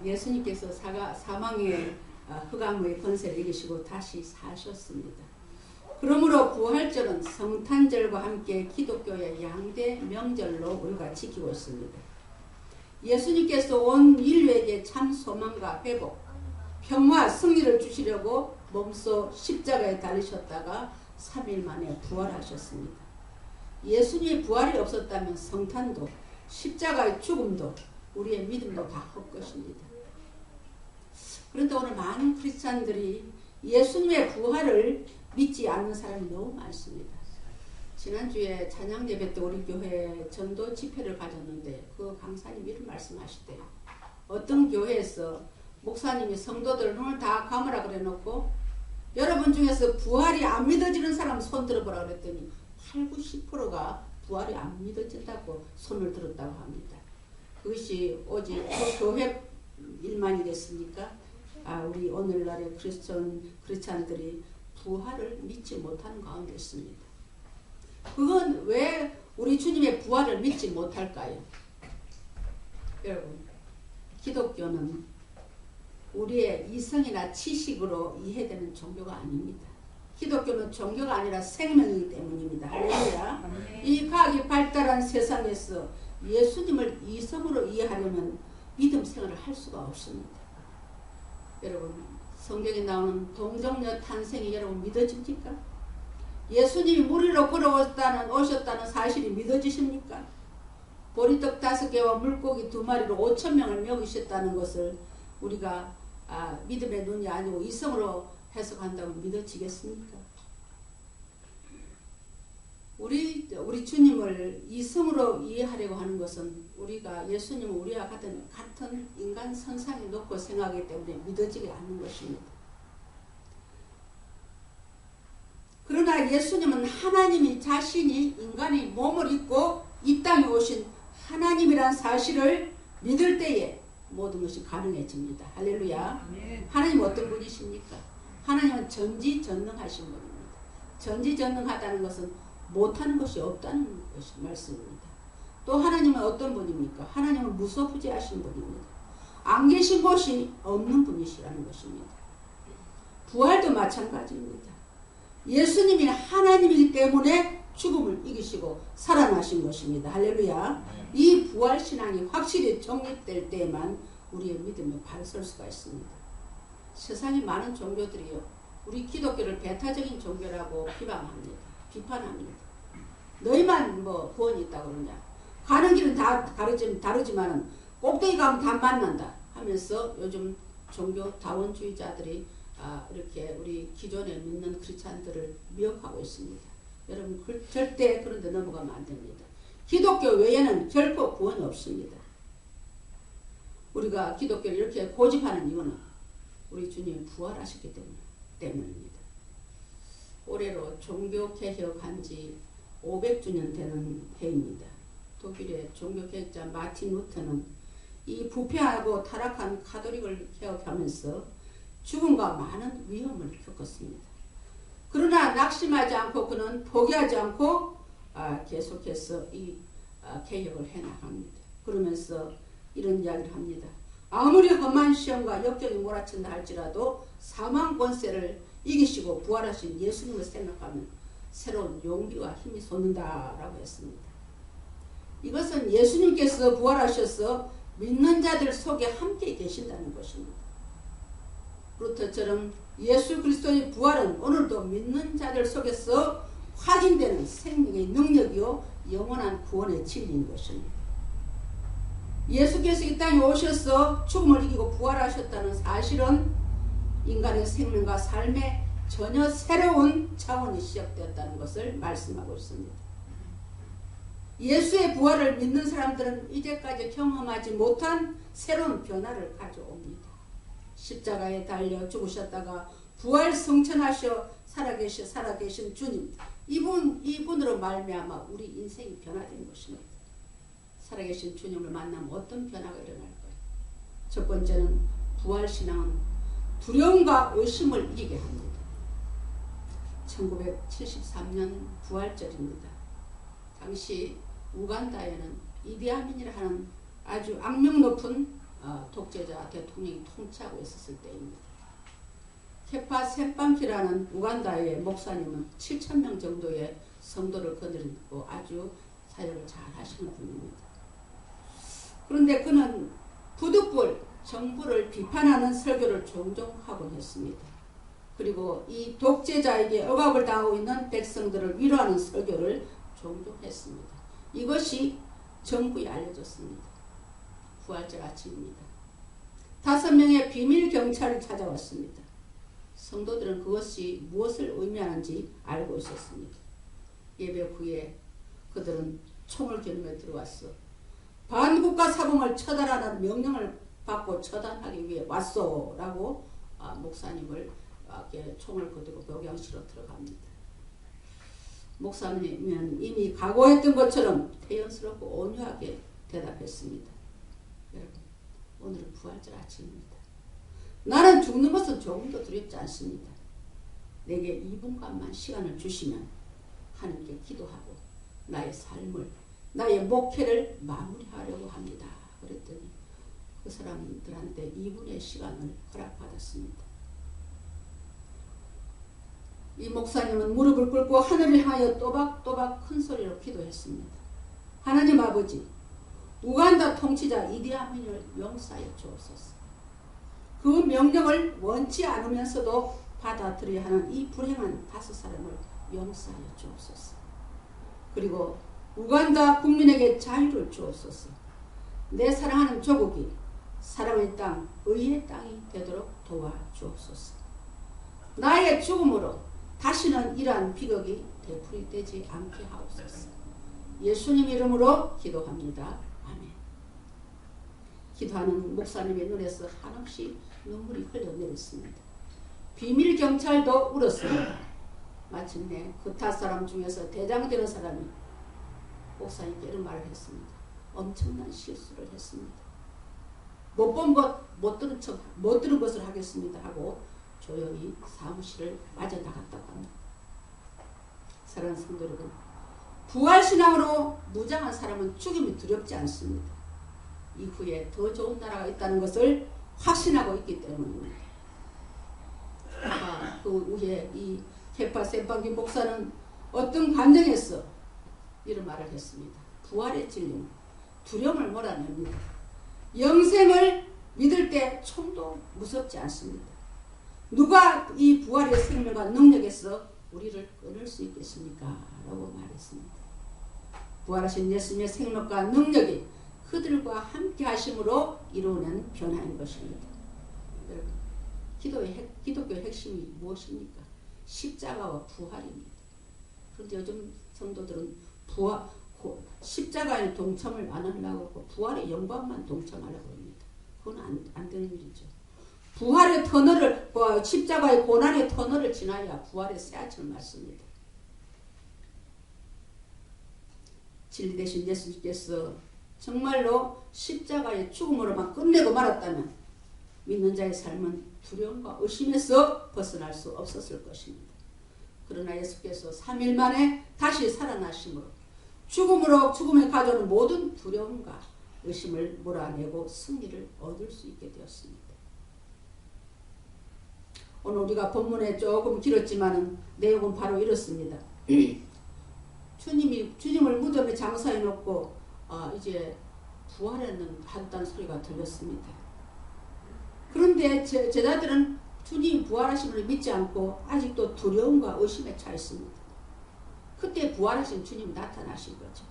예수님께서 사망의 흑암의 권세를 이기시고 다시 사셨습니다. 그러므로 부활절은 성탄절과 함께 기독교의 양대 명절로 우리가 지키고 있습니다. 예수님께서 온 인류에게 참 소망과 회복, 평화, 승리를 주시려고 몸소 십자가에 달리셨다가 3일 만에 부활하셨습니다. 예수님의 부활이 없었다면 성탄도 십자가의 죽음도 우리의 믿음도 다 헛것입니다. 그런데 오늘 많은 크리스찬들이 예수님의 부활을 믿지 않는 사람이 너무 많습니다. 지난주에 찬양 예배 때 우리 교회 전도 집회를 가졌는데 그 강사님이 이런 말씀하시대요. 어떤 교회에서 목사님이 성도들 눈을 다 감으라 그래 놓고 여러분 중에서 부활이 안 믿어지는 사람 손 들어보라 그랬더니 80~90%가 부활이 안 믿어진다고 손을 들었다고 합니다. 그것이 오직 그 교회 일만이겠습니까? 우리 오늘날의 크리스찬들이 부활을 믿지 못하는 가운데 있습니다. 그건 왜 우리 주님의 부활을 믿지 못할까요? 여러분, 기독교는 우리의 이성이나 지식으로 이해되는 종교가 아닙니다. 기독교는 종교가 아니라 생명이기 때문입니다. 할렐루야. 이 과학이 발달한 세상에서 예수님을 이성으로 이해하려면 믿음 생활을 할 수가 없습니다. 여러분, 성경에 나오는 동정녀 탄생이 여러분 믿어집니까? 예수님이 무리로 오셨다는 사실이 믿어지십니까? 보리떡 5개와 물고기 2마리로 5,000명을 먹이셨다는 것을 우리가 믿음의 눈이 아니고 이성으로 해석한다고 믿어지겠습니까? 우리 주님을 이성으로 이해하려고 하는 것은 우리가 예수님은 우리와 같은 인간 선상에 놓고 생각하기 때문에 믿어지지 않는 것입니다. 그러나 예수님은 하나님이 자신이 인간의 몸을 입고 이 땅에 오신 하나님이란 사실을 믿을 때에 모든 것이 가능해집니다. 할렐루야. 하나님은 어떤 분이십니까? 하나님은 전지전능하신 분입니다. 전지전능하다는 것은 못하는 것이 없다는 것이 말씀입니다. 또 하나님은 어떤 분입니까? 하나님은 무소부재하신 분입니다. 안 계신 곳이 없는 분이시라는 것입니다. 부활도 마찬가지입니다. 예수님이 하나님이기 때문에 죽음을 이기시고 살아나신 것입니다. 할렐루야. 이 부활신앙이 확실히 정립될 때에만 우리의 믿음이 바로 설 수가 있습니다. 세상에 많은 종교들이요, 우리 기독교를 배타적인 종교라고 비판합니다. 너희만 구원이 있다고 그러냐, 가는 길은 다 다르지만은 꼭대기 가면 다 만난다 하면서 요즘 종교 다원주의자들이 이렇게 우리 기존에 믿는 크리스찬들을 미혹하고 있습니다. 여러분, 절대 그런 데 넘어가면 안 됩니다. 기독교 외에는 결코 구원이 없습니다. 우리가 기독교를 이렇게 고집하는 이유는 우리 주님이 부활하셨기 때문입니다. 올해로 종교개혁한 지 500주년 되는 해입니다. 독일의 종교개혁자 마틴 루터는 이 부패하고 타락한 카톨릭을 개혁하면서 죽음과 많은 위험을 겪었습니다. 그러나 낙심하지 않고 그는 포기하지 않고 계속해서 이 개혁을 해나갑니다. 그러면서 이런 이야기를 합니다. 아무리 험한 시험과 역경이 몰아친다 할지라도 사망 권세를 이기시고 부활하신 예수님을 생각하면 새로운 용기와 힘이 솟는다라고 했습니다. 이것은 예수님께서 부활하셔서 믿는 자들 속에 함께 계신다는 것입니다. 루터처럼 예수 그리스도의 부활은 오늘도 믿는 자들 속에서 확인되는 생명의 능력이요 영원한 구원의 진리인 것입니다. 예수께서 이 땅에 오셔서 죽음을 이기고 부활하셨다는 사실은 인간의 생명과 삶의 전혀 새로운 차원이 시작되었다는 것을 말씀하고 있습니다. 예수의 부활을 믿는 사람들은 이제까지 경험하지 못한 새로운 변화를 가져옵니다. 십자가에 달려 죽으셨다가 부활 성천하셔 살아계신 주님, 이분으로 말미암아 우리 인생이 변화된 것입니다. 살아계신 주님을 만나면 어떤 변화가 일어날까요? 첫 번째는 부활신앙은 두려움과 의심을 이기게 합니다. 1973년 부활절입니다. 당시 우간다에는 이디아민이라 하는 아주 악명 높은 독재자 대통령이 통치하고 있었을 때입니다. 케파 셈빵키라는 우간다의 목사님은 7,000명 정도의 성도를 거느리고 아주 사역을 잘 하시는 분입니다. 그런데 그는 부득불 정부를 비판하는 설교를 종종 하곤 했습니다. 그리고 이 독재자에게 억압을 당하고 있는 백성들을 위로하는 설교를 종종 했습니다. 이것이 정부에 알려졌습니다. 부활절 아침입니다. 5명의 비밀 경찰이 찾아왔습니다. 성도들은 그것이 무엇을 의미하는지 알고 있었습니다. 예배 후에 그들은 총을 겨누며 들어왔어. 반국가 사범을 처단하라는 명령을 받고 처단하기 위해 왔소 라고 목사님을 총을 거두고 목양실로 들어갑니다. 목사님은 이미 각오했던 것처럼 태연스럽고 온유하게 대답했습니다. 여러분, 오늘은 부활절 아침입니다. 나는 죽는 것은 조금도 두렵지 않습니다. 내게 2분간만 시간을 주시면 하나님께 기도하고 나의 삶을, 나의 목회를 마무리하려고 합니다. 그랬더니 그 사람들한테 2분의 시간을 허락받았습니다. 이 목사님은 무릎을 꿇고 하늘을 향하여 또박또박 큰 소리로 기도했습니다. 하나님 아버지, 우간다 통치자 이디아민을 용서하여 주옵소서. 그 명령을 원치 않으면서도 받아들여야 하는 이 불행한 5사람을 용서하여 주옵소서. 그리고 우간다 국민에게 자유를 주옵소서. 내 사랑하는 조국이 사랑의 땅, 의의 땅이 되도록 도와주옵소서. 나의 죽음으로 다시는 이러한 비극이 되풀이되지 않게 하옵소서. 예수님 이름으로 기도합니다. 아멘. 기도하는 목사님의 눈에서 한없이 눈물이 흘러내렸습니다. 비밀 경찰도 울었습니다. 마침내 그 5사람 중에서 대장되는 사람이 목사님께 이런 말을 했습니다. 엄청난 실수를 했습니다. 못 본 것, 못 들은 것을 하겠습니다 하고 조용히 사무실을 빠져나갔다고 합니다. 사랑하는 성도 여러분, 부활신앙으로 무장한 사람은 죽임이 두렵지 않습니다. 이후에 더 좋은 나라가 있다는 것을 확신하고 있기 때문입니다. 그 후에 이 케파 셈빵키 목사는 어떤 감정에서 이런 말을 했습니다. 부활의 진리는 두려움을 몰아냅니다. 영생을 믿을 때 총도 무섭지 않습니다. 누가 이 부활의 생명과 능력에서 우리를 끊을 수 있겠습니까? 라고 말했습니다. 부활하신 예수님의 생명과 능력이 그들과 함께 하심으로 이루어낸 변화인 것입니다. 여러분, 기독교의 핵심이 무엇입니까? 십자가와 부활입니다. 그런데 요즘 성도들은 십자가에 동참을 안 하려고 하고 부활의 영광만 동참하려고 합니다. 그건 안 되는 일이죠. 부활의 터널을, 십자가의 고난의 터널을 지나야 부활의 새하천을 맞습니다. 진리 되신 예수님께서 정말로 십자가의 죽음으로만 끝내고 말았다면 믿는 자의 삶은 두려움과 의심에서 벗어날 수 없었을 것입니다. 그러나 예수께서 3일 만에 다시 살아나심으로 죽음에 가져오는 모든 두려움과 의심을 몰아내고 승리를 얻을 수 있게 되었습니다. 오늘 우리가 본문에 조금 길었지만 내용은 바로 이렇습니다. 주님을 무덤에 장사해 놓고 이제 부활했는 한다는 소리가 들렸습니다. 그런데 제자들은 주님 부활하심을 믿지 않고 아직도 두려움과 의심에 차 있습니다. 그때 부활하신 주님이 나타나신 거죠.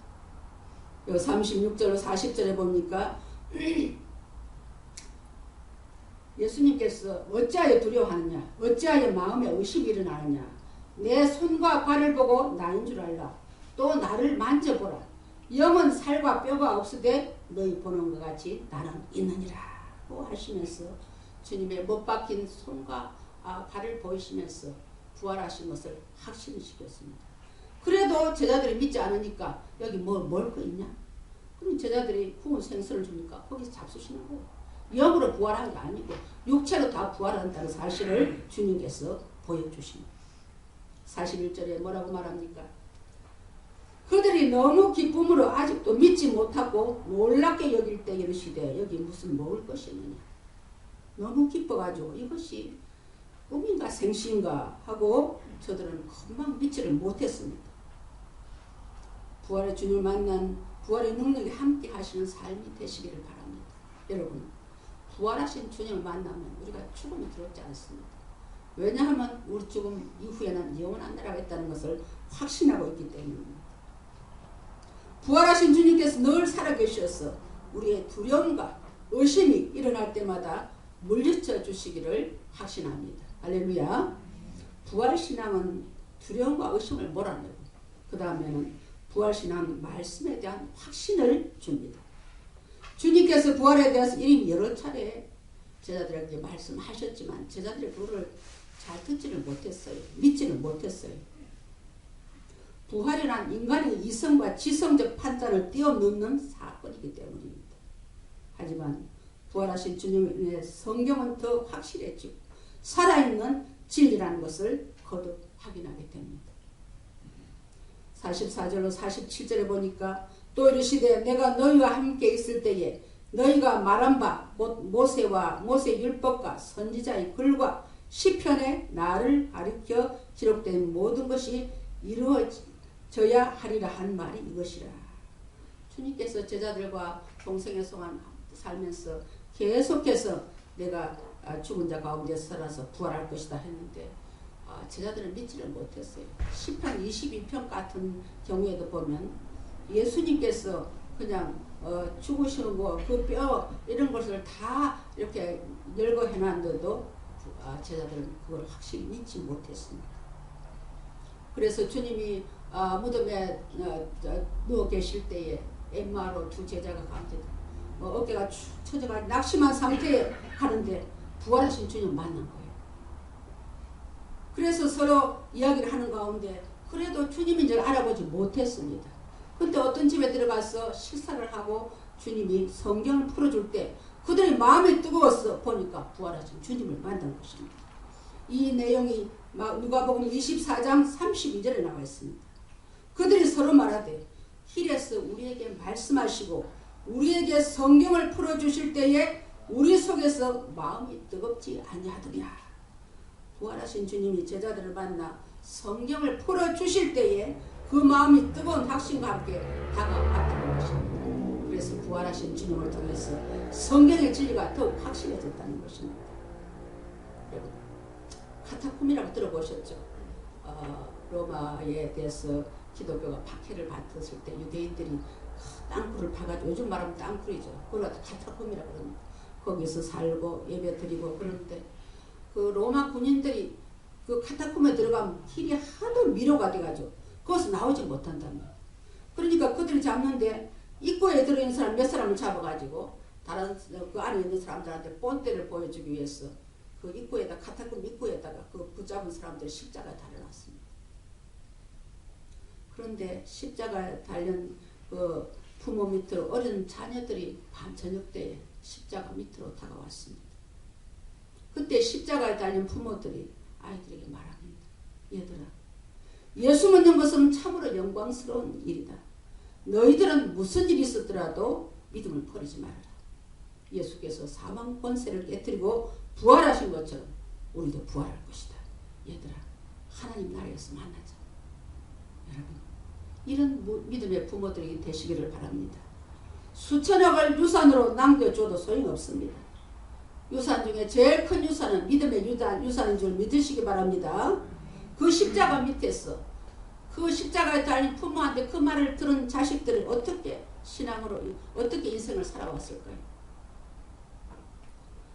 36절로 40절에 보니까 예수님께서 어찌하여 두려워하느냐, 어찌하여 마음에 의심이 일어나느냐, 내 손과 발을 보고 나인 줄 알라. 또 나를 만져보라. 영은 살과 뼈가 없으되 너희 보는 것 같이 나는 있느니라 고 하시면서 주님의 못 박힌 손과 발을 보이시면서 부활하신 것을 확신시켰습니다. 그래도 제자들이 믿지 않으니까 여기 먹을 거 있냐? 그럼 제자들이 구운 생선을 주니까 거기서 잡수시는 거예요. 영으로 부활한 게 아니고 육체로 다 부활한다는 사실을 주님께서 보여주십니다. 41절에 뭐라고 말합니까? 그들이 너무 기쁨으로 아직도 믿지 못하고 놀랍게 여길 때 이르시되 여기 무슨 먹을 것이 있느냐. 너무 기뻐가지고 이것이 꿈인가 생시인가 하고 저들은 금방 믿지를 못했습니다. 부활의 주님을 만난 부활의 능력이 함께 하시는 삶이 되시기를 바랍니다. 여러분, 부활하신 주님을 만나면 우리가 죽음이 두렵지 않습니다. 왜냐하면 우리 죽음 이후에는 영원한 나라가 있다는 것을 확신하고 있기 때문입니다. 부활하신 주님께서 늘 살아계셔서 우리의 두려움과 의심이 일어날 때마다 물리쳐 주시기를 확신합니다. 할렐루야. 부활신앙은 두려움과 의심을 몰아내고 그 다음에는 부활신앙은 말씀에 대한 확신을 줍니다. 주님께서 부활에 대해서 이미 여러 차례 제자들에게 말씀하셨지만 제자들이 그거를 잘 듣지를 못했어요. 믿지를 못했어요. 부활이란 인간의 이성과 지성적 판단을 뛰어넘는 사건이기 때문입니다. 하지만 부활하신 주님의 성경은 더 확실해지고 살아있는 진리라는 것을 거듭 확인하게 됩니다. 44절로 47절에 보니까 또 이르시되 내가 너희와 함께 있을 때에 너희가 말한 바 곧 모세와 모세 율법과 선지자의 글과 시편에 나를 가리켜 기록된 모든 것이 이루어져야 하리라 한 말이 이것이라. 주님께서 제자들과 동성애 성안 살면서 계속해서 내가 죽은 자 가운데 살아서 부활할 것이다 했는데 제자들은 믿지를 못했어요. 시편 22편 같은 경우에도 보면 예수님께서 그냥 죽으시는 거, 그 뼈 이런 것을 다 이렇게 열거 해놨는데도 제자들은 그걸 확실히 믿지 못했습니다. 그래서 주님이 무덤에 누워 계실 때에 엠마로 두 제자가 가운데 어깨가 축 처져가 낙심한 상태에 가는데 부활하신 주님 만난 거예요. 그래서 서로 이야기를 하는 가운데 그래도 주님인 줄 알아보지 못했습니다. 근데 어떤 집에 들어가서 식사를 하고 주님이 성경을 풀어줄 때 그들의 마음이 뜨거워서 보니까 부활하신 주님을 만난 것입니다. 이 내용이 누가복음 24장 32절에 나와 있습니다. 그들이 서로 말하되 길에서 우리에게 말씀하시고 우리에게 성경을 풀어주실 때에 우리 속에서 마음이 뜨겁지 아니하더냐. 부활하신 주님이 제자들을 만나 성경을 풀어주실 때에 그 마음이 뜨거운 확신과 함께 다가왔다는 것입니다. 그래서 부활하신 주님을 통해서 성경의 진리가 더욱 확실해졌다는 것입니다. 여러분, 카타콤이라고 들어보셨죠? 로마에 대해서 기독교가 박해를 받았을 때 유대인들이 땅굴을 파가지고 요즘 말하면 땅굴이죠. 그걸 카타콤이라고 그럽니다. 거기서 살고 예배 드리고 그런데 그 로마 군인들이 그 카타콤에 들어가면 길이 하도 미로가 돼가지고 거기서 나오지 못한답니다. 그러니까 그들이 잡는데 입구에 들어있는 사람 몇 사람을 잡아가지고 다른 그 안에 있는 사람들한테 본때를 보여주기 위해서 그 입구에다 카타콤 입구에다가 그 붙잡은 사람들 십자가에 달아놨습니다. 그런데 십자가에 달린 그 부모 밑으로 어린 자녀들이 밤 저녁 때에 십자가 밑으로 다가왔습니다. 그때 십자가에 달린 부모들이 아이들에게 말합니다. 얘들아, 예수 믿는 것은 참으로 영광스러운 일이다. 너희들은 무슨 일이 있었더라도 믿음을 버리지 말아라. 예수께서 사망 권세를 깨뜨리고 부활하신 것처럼 우리도 부활할 것이다. 얘들아, 하나님 나라에서 만나자. 여러분, 이런 믿음의 부모들이 되시기를 바랍니다. 수천억을 유산으로 남겨줘도 소용없습니다. 유산 중에 제일 큰 유산은 믿음의 유산인 줄 믿으시기 바랍니다. 그 십자가 밑에서 그 십자가에 달린 부모한테 그 말을 들은 자식들은 어떻게 신앙으로 어떻게 인생을 살아왔을까요?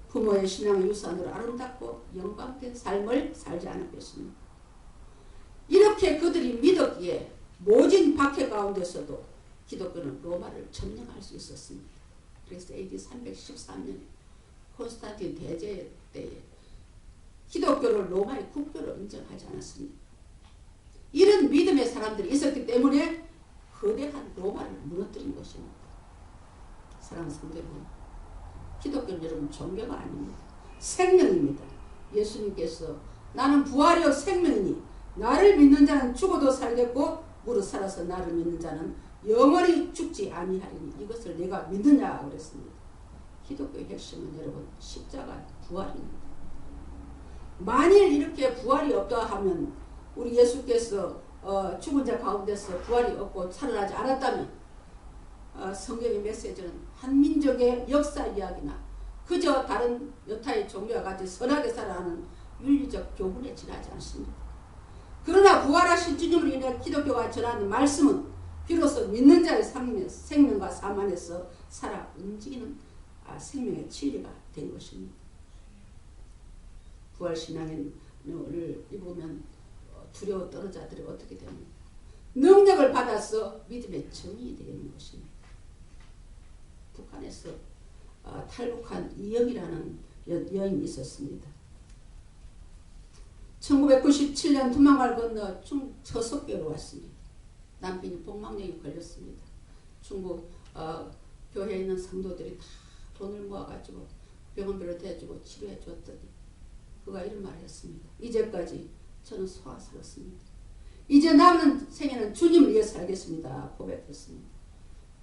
부모의 신앙 유산으로 아름답고 영광된 삶을 살지 않았겠습니까? 이렇게 그들이 믿었기에 모진 박해 가운데서도 기독교는 로마를 점령할 수 있었습니다. 그래서 AD 313년에 콘스탄틴 대제 때에 기독교를 로마의 국교로 인정하지 않았습니다. 이런 믿음의 사람들이 있었기 때문에 거대한 로마를 무너뜨린 것입니다. 사랑하는 성도 여러분, 기독교는 여러분 종교가 아닙니다. 생명입니다. 예수님께서 나는 부활이요 생명이니 나를 믿는 자는 죽어도 살겠고 무릇 살아서 나를 믿는 자는 영원히 죽지 아니하리니 이것을 내가 믿느냐 그랬습니다. 기독교의 핵심은 여러분 십자가 부활입니다. 만일 이렇게 부활이 없다 하면 우리 예수께서 죽은 자 가운데서 부활이 없고 살아나지 않았다면 성경의 메시지는 한민족의 역사 이야기나 그저 다른 여타의 종교와 같이 선하게 살아가는 윤리적 교훈에 지나지 않습니다. 그러나 부활하신 주님을 인해 기독교가 전하는 말씀은 비로소 믿는 자의 생명과 삶 안에서 살아 움직이는 생명의 진리가 된 것입니다. 부활신앙을 입으면 두려워 떠는 자들이 어떻게 됩니까? 능력을 받아서 믿음의 증인이 되는 것입니다. 북한에서 탈북한 이영이라는 여인이 있었습니다. 1997년 두만강을 건너 저속교로 왔습니다. 남편이 복막령이 걸렸습니다. 중국 교회에 있는 성도들이 다 돈을 모아가지고 병원비로 대주고 치료해 줬더니 그가 이런 말을 했습니다. 이제까지 저는 소아스럽습니다. 이제 남은 생에는 주님을 위해 살겠습니다. 고백했습니다.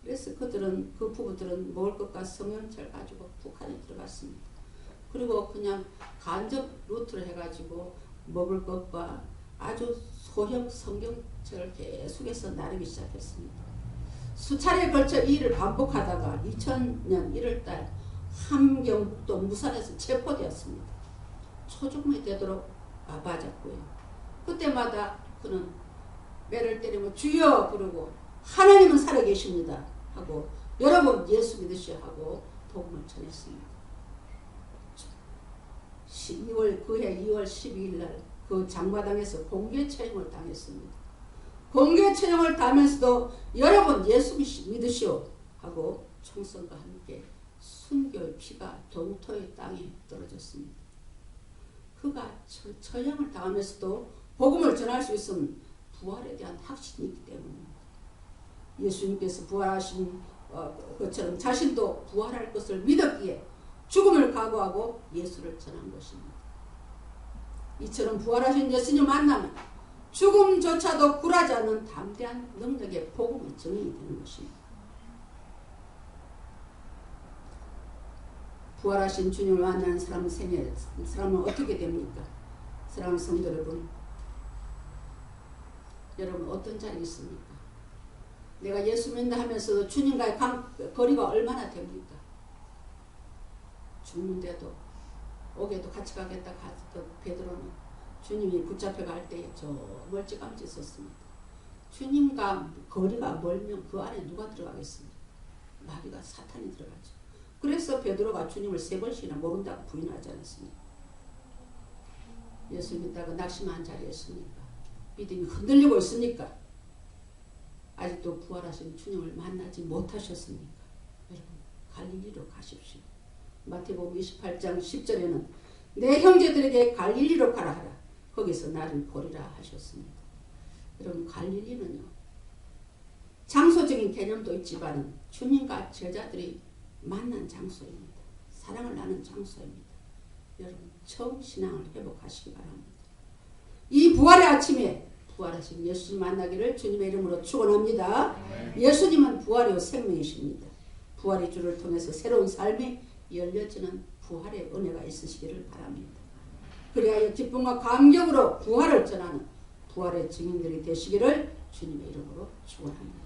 그래서 그 부부들은 먹을 것과 성형철 가지고 북한에 들어갔습니다. 그리고 그냥 간접 루트를 해가지고 먹을 것과 아주 소형 성경책을 계속해서 나르기 시작했습니다. 수차례에 걸쳐 이 일을 반복하다가 2000년 1월달 함경북도 무산에서 체포되었습니다. 초죽음이 되도록 맞았고요. 그때마다 그는 매를 때리며 주여 부르고 하나님은 살아계십니다 하고 여러분 예수 믿으시오 하고 복음을 전했습니다. 그해 2월 12일 날 그 장마당에서 공개 처형을 당했습니다. 공개 처형을 당하면서도 여러분 예수 믿으시오 하고 총성과 함께 순교의 피가 동토의 땅에 떨어졌습니다. 그가 처형을 당하면서도 복음을 전할 수 있으면 부활에 대한 확신이 있기 때문입니다. 예수님께서 부활하신 것처럼 자신도 부활할 것을 믿었기에 죽음을 각오하고 예수를 전한 것입니다. 이처럼 부활하신 예수님 만나면 죽음조차도 굴하지 않는 담대한 능력의 복음의 증인이 되는 것입니다. 부활하신 주님을 만나는 사람은 어떻게 됩니까? 사랑하는 성도 여러분, 여러분 어떤 자리 있습니까? 내가 예수 믿는다 하면서도 주님과의 거리가 얼마나 됩니까? 죽는데도 옥에도 같이 가겠다 갔던 베드로는 주님이 붙잡혀 갈 때에 저 멀찌감치 있었습니다. 주님과 거리가 멀면 그 안에 누가 들어가겠습니까? 마귀가 사탄이 들어가죠. 그래서 베드로가 주님을 3번씩이나 모른다고 부인하지 않았습니까? 예수 믿다가 낙심한 자리에 있습니까? 믿음이 흔들리고 있습니까? 아직도 부활하신 주님을 만나지 못하셨습니까? 여러분 갈릴리로 가십시오. 마태복음 28장 10절에는 내 형제들에게 갈릴리로 가라 하라. 거기서 나를 보리라 하셨습니다. 여러분 갈릴리는요. 장소적인 개념도 있지만 주님과 제자들이 만난 장소입니다. 사랑을 나눈 장소입니다. 여러분 처음 신앙을 회복하시기 바랍니다. 이 부활의 아침에 부활하신 예수님 만나기를 주님의 이름으로 축원합니다. 예수님은 부활의 생명이십니다. 부활의 주를 통해서 새로운 삶이 열려지는 부활의 은혜가 있으시기를 바랍니다. 그리하여 기쁨과 감격으로 부활을 전하는 부활의 증인들이 되시기를 주님의 이름으로 축원합니다.